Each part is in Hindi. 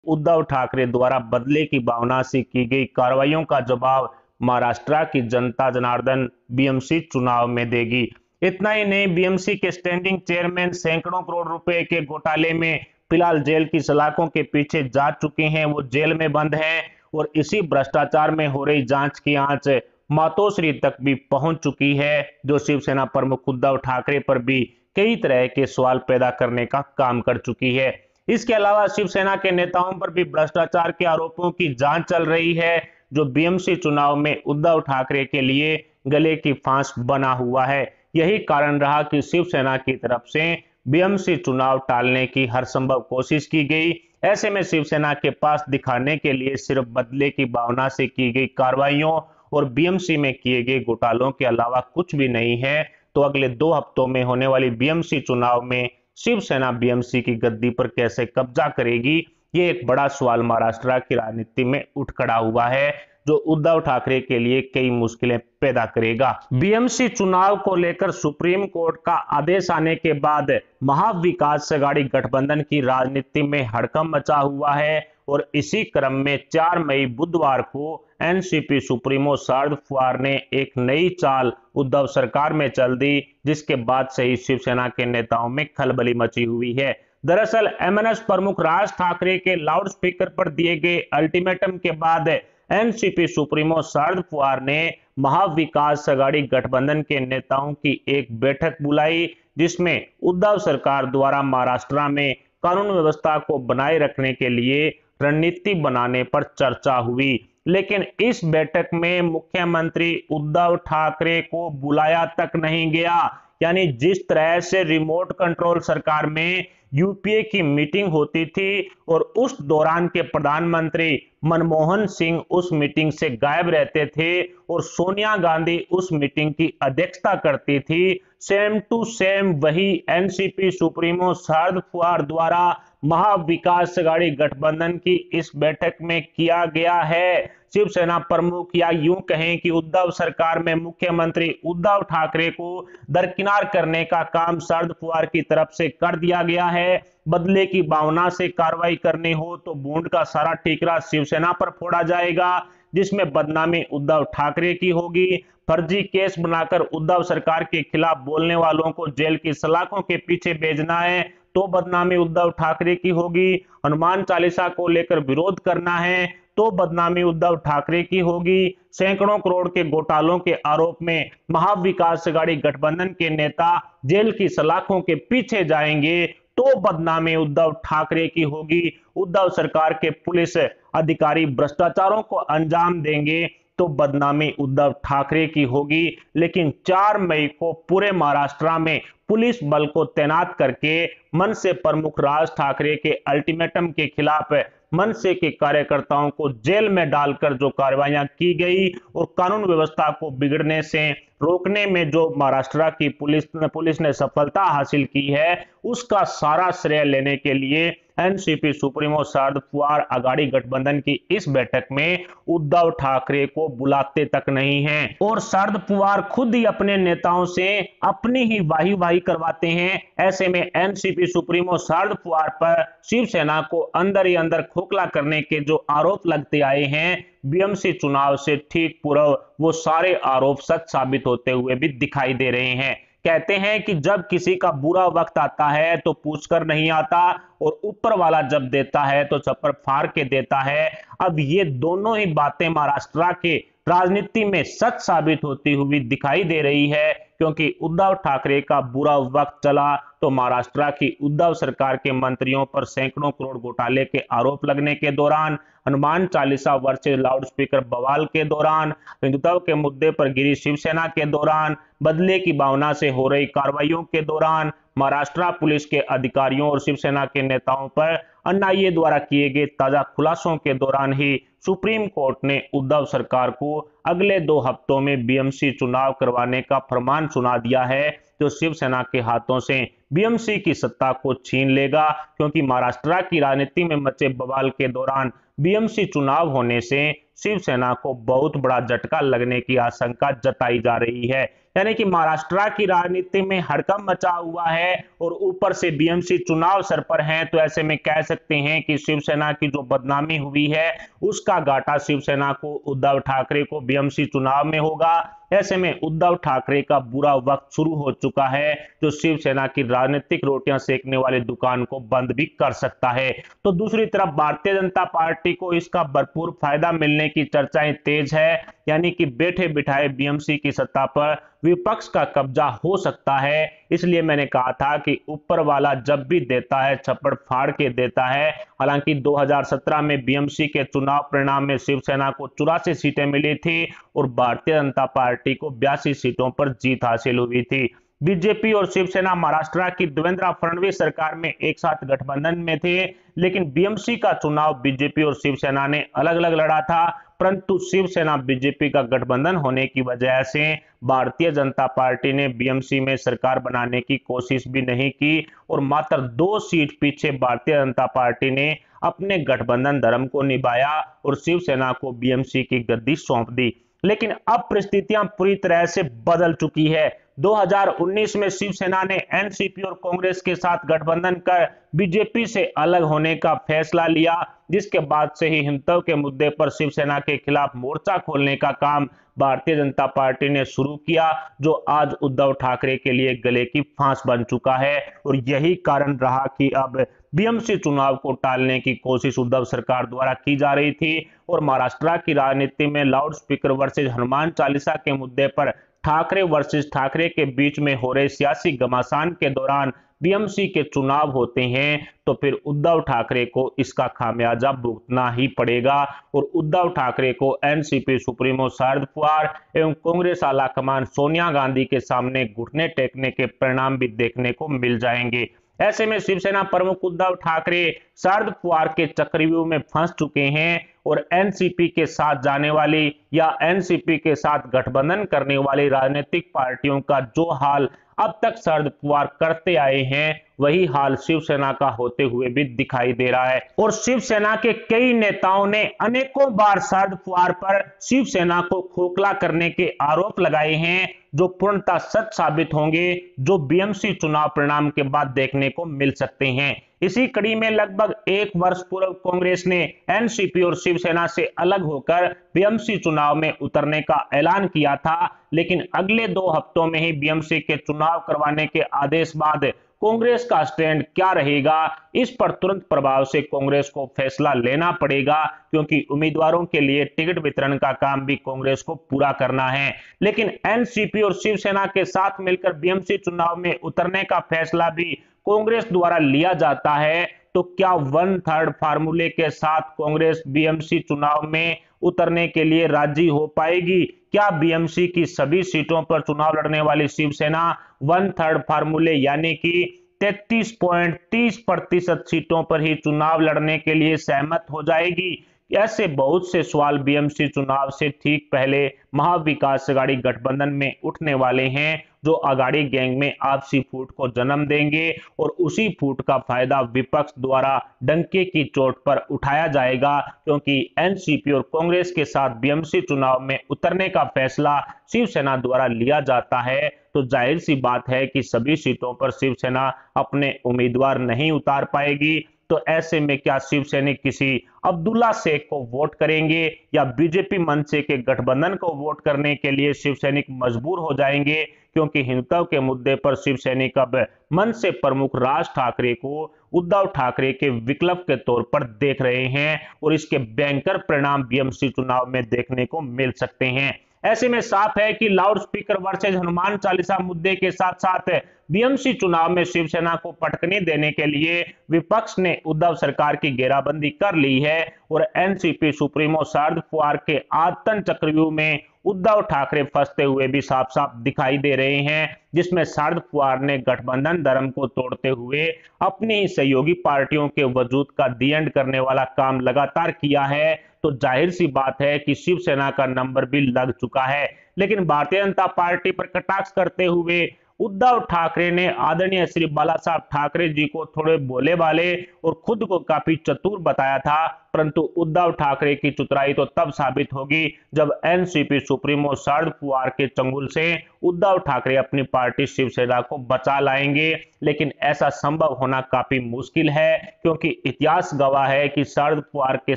उद्धव ठाकरे द्वारा बदले की भावना से की गई कार्रवाइयों का जवाब महाराष्ट्र की जनता जनार्दन बीएमसी चुनाव में देगी। इतना ही नहीं, बीएमसी के स्टैंडिंग चेयरमैन सैकड़ों करोड़ रुपए के घोटाले में फिलहाल जेल की सलाखों के पीछे जा चुके हैं, वो जेल में बंद हैं और इसी भ्रष्टाचार में हो रही जांच की आंच मातोश्री तक भी पहुंच चुकी है, जो शिवसेना प्रमुख उद्धव ठाकरे पर भी कई तरह के सवाल पैदा करने का काम कर चुकी है। इसके अलावा शिवसेना के नेताओं पर भी भ्रष्टाचार के आरोपों की जांच चल रही है, जो बीएमसी चुनाव में उद्धव ठाकरे के लिए गले की फांस बना हुआ है। यही कारण रहा कि शिवसेना की तरफ से बीएमसी चुनाव टालने की हर संभव कोशिश की गई। ऐसे में शिवसेना के पास दिखाने के लिए सिर्फ बदले की भावना से की गई कार्रवाइयों और बीएमसी में किए गए घोटालों के अलावा कुछ भी नहीं है। तो अगले 2 हफ्तों में होने वाली बीएमसी चुनाव में शिवसेना बीएमसी की गद्दी पर कैसे कब्जा करेगी, ये एक बड़ा सवाल महाराष्ट्र की राजनीति में उठ खड़ा हुआ है, जो उद्धव ठाकरे के लिए कई मुश्किलें पैदा करेगा। बीएमसी चुनाव को लेकर सुप्रीम कोर्ट का आदेश आने के बाद महाविकास अघाड़ी गठबंधन की राजनीति में हड़कंप मचा हुआ है और इसी क्रम में 4 मई बुधवार को एनसीपी सुप्रीमो शरद पवार ने एक नई चाल उद्धव सरकार में चल दी, जिसके बाद से ही शिवसेना के नेताओं में खलबली मची हुई है। दरअसल एमएनएस प्रमुख राज ठाकरे के लाउडस्पीकर पर दिए गए अल्टीमेटम के बाद एनसीपी सुप्रीमो शरद पवार ने महाविकास अघाड़ी गठबंधन के नेताओं की एक बैठक बुलाई, जिसमें उद्धव सरकार द्वारा महाराष्ट्र में कानून व्यवस्था को बनाए रखने के लिए रणनीति बनाने पर चर्चा हुई। लेकिन इस बैठक में मुख्यमंत्री उद्धव ठाकरे को बुलाया तक नहीं गया। यानी जिस तरह से रिमोट कंट्रोल सरकार में यूपीए की मीटिंग होती थी और उस दौरान के प्रधानमंत्री मनमोहन सिंह उस मीटिंग से गायब रहते थे और सोनिया गांधी उस मीटिंग की अध्यक्षता करती थी, सेम टू सेम वही एनसीपी सुप्रीमो शरद पवार द्वारा महाविकास अघाड़ी गठबंधन की इस बैठक में किया गया है। शिवसेना प्रमुख या यूं कहें कि उद्धव सरकार में मुख्यमंत्री उद्धव ठाकरे को दरकिनार करने का काम शरद पवार की तरफ से कर दिया गया है। बदले की भावना से कार्रवाई करनी हो तो बूंद का सारा ठीकरा शिवसेना पर फोड़ा जाएगा, जिसमें बदनामी उद्धव ठाकरे की होगी। फर्जी केस बनाकर उद्धव सरकार के खिलाफ बोलने वालों को जेल की सलाखों के पीछे भेजना है तो बदनामी उद्धव ठाकरे की होगी। हनुमान चालीसा को लेकर विरोध करना है तो बदनामी उद्धव ठाकरे की होगी। सैकड़ों करोड़ के घोटालों के आरोप में महाविकास अघाड़ी गठबंधन के नेता जेल की सलाखों के पीछे जाएंगे तो बदनामी उद्धव ठाकरे की होगी। उद्धव सरकार के पुलिस अधिकारी भ्रष्टाचारों को अंजाम देंगे तो बदनामी उद्धव ठाकरे की होगी। लेकिन 4 मई को पूरे महाराष्ट्र में पुलिस बल को तैनात करके मनसे प्रमुख राज ठाकरे के अल्टीमेटम के खिलाफ मनसे के कार्यकर्ताओं को जेल में डालकर जो कार्रवाइयां की गई और कानून व्यवस्था को बिगड़ने से रोकने में जो महाराष्ट्र की पुलिस ने सफलता हासिल की है, उसका सारा श्रेय लेने के लिए एनसीपी सुप्रीमो शरद पवार अघाड़ी गठबंधन की इस बैठक में उद्धव ठाकरे को बुलाते तक नहीं हैं और शरद पवार खुद ही अपने नेताओं से अपनी ही वाही करवाते हैं। ऐसे में एनसीपी सुप्रीमो शरद पवार पर शिवसेना को अंदर ही अंदर खोखला करने के जो आरोप लगते आए हैं बीएमसी चुनाव से ठीक पूर्व, वो सारे आरोप सच साबित होते हुए भी दिखाई दे रहे हैं। कहते हैं कि जब किसी का बुरा वक्त आता है तो पूछकर नहीं आता और ऊपर वाला जब देता है तो छप्पर फाड़ के देता है। अब ये दोनों ही बातें महाराष्ट्र के राजनीति में सच साबित होती हुई दिखाई दे रही है, क्योंकि उद्धव ठाकरे का बुरा वक्त चला तो महाराष्ट्र की उद्धव सरकार के मंत्रियों पर सैकड़ों करोड़ घोटाले के आरोप लगने के दौरान, हनुमान चालीसा वर्सेस लाउडस्पीकर बवाल के दौरान, हिंदुत्व के मुद्दे पर गिरी शिवसेना के दौरान, बदले की भावना से हो रही कार्रवाइयों के दौरान, महाराष्ट्र पुलिस के अधिकारियों और शिवसेना के नेताओं पर एनआईए द्वारा किए गए ताजा खुलासों के दौरान ही सुप्रीम कोर्ट ने उद्धव सरकार को अगले 2 हफ्तों में बीएमसी चुनाव करवाने का फरमान सुना दिया है, जो शिवसेना के हाथों से बीएमसी की सत्ता को छीन लेगा। क्योंकि महाराष्ट्र की राजनीति में मचे बवाल के दौरान बीएमसी चुनाव होने से शिवसेना को बहुत बड़ा झटका लगने की आशंका जताई जा रही है। यानी कि महाराष्ट्र की राजनीति में हड़कंप मचा हुआ है और ऊपर से बीएमसी चुनाव सर पर हैं, तो ऐसे में कह सकते हैं कि शिवसेना की जो बदनामी हुई है उसका घाटा शिवसेना को, उद्धव ठाकरे को बीएमसी चुनाव में होगा। ऐसे में उद्धव ठाकरे का बुरा वक्त शुरू हो चुका है, जो शिवसेना की राजनीतिक रोटियां सेकने वाली दुकान को बंद भी कर सकता है। तो दूसरी तरफ भारतीय जनता पार्टी को इसका भरपूर फायदा मिलने की चर्चाएं तेज है, यानी कि बैठे बिठाए बीएमसी की सत्ता पर विपक्ष का कब्जा हो सकता है। इसलिए मैंने कहा था कि ऊपर वाला जब भी देता है छप्पड़ फाड़ के देता है। हालांकि 2017 में बीएमसी के चुनाव परिणाम में शिवसेना को 84 सीटें मिली थी और भारतीय जनता पार्टी को 82 सीटों पर जीत हासिल हुई थी। बीजेपी और शिवसेना महाराष्ट्र की देवेंद्र फडणवीस सरकार में एक साथ गठबंधन में थे, लेकिन बीएमसी का चुनाव बीजेपी और शिवसेना ने अलग अलग लड़ा था। परंतु शिवसेना बीजेपी का गठबंधन होने की वजह से भारतीय जनता पार्टी ने बीएमसी में सरकार बनाने की कोशिश भी नहीं की और मात्र 2 सीट पीछे भारतीय जनता पार्टी ने अपने गठबंधन धर्म को निभाया और शिवसेना को बीएमसी की गद्दी सौंप दी। लेकिन अब परिस्थितियां पूरी तरह से बदल चुकी है। 2019 में शिवसेना ने एनसीपी और कांग्रेस के साथ गठबंधन कर बीजेपी से अलग होने का फैसला लिया, जिसके बाद से ही हिंदुत्व के मुद्दे पर शिवसेना के खिलाफ मोर्चा खोलने का काम भारतीय जनता पार्टी ने शुरू किया, जो आज उद्धव ठाकरे के लिए गले की फांस बन चुका है। और यही कारण रहा कि अब बीएमसी चुनाव को टालने की कोशिश उद्धव सरकार द्वारा की जा रही थी और महाराष्ट्र की राजनीति में loud speaker versus Hanuman Chalisa के मुद्दे पर ठाकरे वर्सेस ठाकरे के बीच में हो रहे सियासी घमासान के दौरान बीएमसी के चुनाव होते हैं, तो फिर उद्धव ठाकरे को इसका खामियाजा भुगतना ही पड़ेगा और उद्धव ठाकरे को एनसीपी सुप्रीमो शरद पवार एवं कांग्रेस आलाकमान सोनिया गांधी के सामने घुटने टेकने के परिणाम भी देखने को मिल जाएंगे। ऐसे में शिवसेना प्रमुख उद्धव ठाकरे शरद पवार के चक्रव्यूह में फंस चुके हैं और एनसीपी के साथ जाने वाली या एनसीपी के साथ गठबंधन करने वाली राजनीतिक पार्टियों का जो हाल अब तक शरद पवार करते आए हैं, वही हाल शिवसेना का होते हुए भी दिखाई दे रहा है। और शिवसेना के कई नेताओं ने अनेकों बार शरद पवार पर शिवसेना को खोखला करने के आरोप लगाए हैं, जो पूर्णतः सच साबित होंगे, जो बीएमसी चुनाव परिणाम के बाद देखने को मिल सकते हैं। इसी कड़ी में लगभग 1 वर्ष पूर्व कांग्रेस ने एनसीपी और शिवसेना से अलग होकर बीएमसी चुनाव में उतरने का ऐलान किया था, लेकिन अगले 2 हफ्तों में ही बीएमसी के चुनाव करवाने के आदेश बाद कांग्रेस का स्टैंड क्या रहेगा, इस पर तुरंत प्रभाव से कांग्रेस को फैसला लेना पड़ेगा, क्योंकि उम्मीदवारों के लिए टिकट वितरण का काम भी कांग्रेस को पूरा करना है। लेकिन एनसीपी और शिवसेना के साथ मिलकर बीएमसी चुनाव में उतरने का फैसला भी कांग्रेस द्वारा लिया जाता है, तो क्या 1/3 फार्मूले के साथ कांग्रेस बीएमसी चुनाव में उतरने के लिए राजी हो पाएगी? क्या बीएमसी की सभी सीटों पर चुनाव लड़ने वाली शिवसेना 1/3 फार्मूले यानी कि 33.30% सीटों पर ही चुनाव लड़ने के लिए सहमत हो जाएगी? ऐसे बहुत से सवाल बीएमसी चुनाव से ठीक पहले महाविकास अघाड़ी गठबंधन में उठने वाले हैं, जो अघाड़ी गैंग में आपसी फूट को जन्म देंगे और उसी फूट का फायदा विपक्ष द्वारा डंके की चोट पर उठाया जाएगा, क्योंकि एनसीपी और कांग्रेस के साथ बीएमसी चुनाव में उतरने का फैसला शिवसेना द्वारा लिया जाता है। तो जाहिर सी बात है कि सभी सीटों पर शिवसेना अपने उम्मीदवार नहीं उतार पाएगी। तो ऐसे में क्या शिवसैनिक किसी अब्दुल्ला शेख को वोट करेंगे या बीजेपी मनसे के गठबंधन को वोट करने के लिए शिवसैनिक मजबूर हो जाएंगे, क्योंकि हिंदुत्व के मुद्दे पर शिवसैनिक अब मनसे प्रमुख राज ठाकरे को उद्धव ठाकरे के विकल्प के तौर पर देख रहे हैं और इसके भयंकर परिणाम बीएमसी चुनाव में देखने को मिल सकते हैं। ऐसे में साफ है कि loud speaker versus Hanuman Chalisa मुद्दे के साथ साथ बीएमसी चुनाव में शिवसेना को पटकनी देने के लिए विपक्ष ने उद्धव सरकार की घेराबंदी कर ली है और एनसीपी सुप्रीमो शरद पवार के आतंक चक्रव्यूह में उद्धव ठाकरे फंसते हुए भी साफ साफ दिखाई दे रहे हैं, जिसमें शरद पवार ने गठबंधन धर्म को तोड़ते हुए अपनी ही सहयोगी पार्टियों के वजूद का दी एंड करने वाला काम लगातार किया है। तो जाहिर सी बात है कि शिवसेना का नंबर भी लग चुका है। लेकिन भारतीय जनता पार्टी पर कटाक्ष करते हुए उद्धव ठाकरे ने आदरणीय श्री बाला साहब ठाकरे जी को थोड़े भोले भाले और खुद को काफी चतुर बताया था, परंतु उद्धव ठाकरे की चतुराई तो तब साबित होगी जब एनसीपी सुप्रीमो शरद पवार के चंगुल से उद्धव ठाकरे अपनी पार्टी शिवसेना को बचा लाएंगे। लेकिन ऐसा संभव होना काफी मुश्किल है, क्योंकि इतिहास गवाह है कि शरद पवार के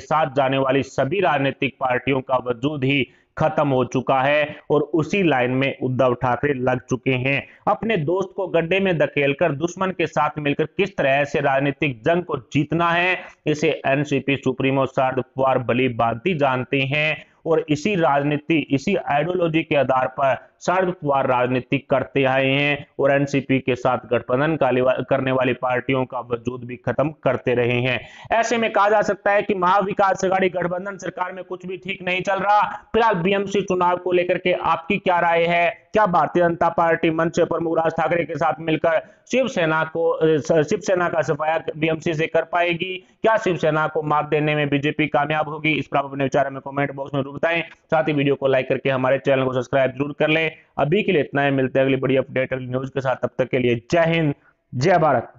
साथ जाने वाली सभी राजनीतिक पार्टियों का वजूद ही खत्म हो चुका है और उसी लाइन में उद्धव ठाकरे लग चुके हैं। अपने दोस्त को गड्ढे में धकेलकर दुश्मन के साथ मिलकर किस तरह से राजनीतिक जंग को जीतना है, इसे एनसीपी सुप्रीमो शरद पवार भली भांति जानते हैं और इसी राजनीति, इसी आइडियोलॉजी के आधार पर शरद पवार राजनीति करते आए हैं और एनसीपी के साथ गठबंधन करने वाली पार्टियों का वजूद भी खत्म करते रहे हैं। ऐसे में कहा जा सकता है कि महाविकास अघाड़ी गठबंधन सरकार में कुछ भी ठीक नहीं चल रहा। फिलहाल बीएमसी चुनाव को लेकर के आपकी क्या राय है? क्या भारतीय जनता पार्टी मंच प्रमुख राज ठाकरे के साथ मिलकर शिवसेना का सफाया बीएमसी से कर पाएगी? क्या शिवसेना को मात देने में बीजेपी कामयाब होगी? इस पर अपने विचार हमें कमेंट बॉक्स में बताएं। साथ ही वीडियो को लाइक करके हमारे चैनल को सब्सक्राइब जरूर कर लें। अभी के लिए इतना ही, मिलते हैं अगली बड़ी अपडेट अगली न्यूज के साथ। तब तक के लिए जय हिंद, जय भारत।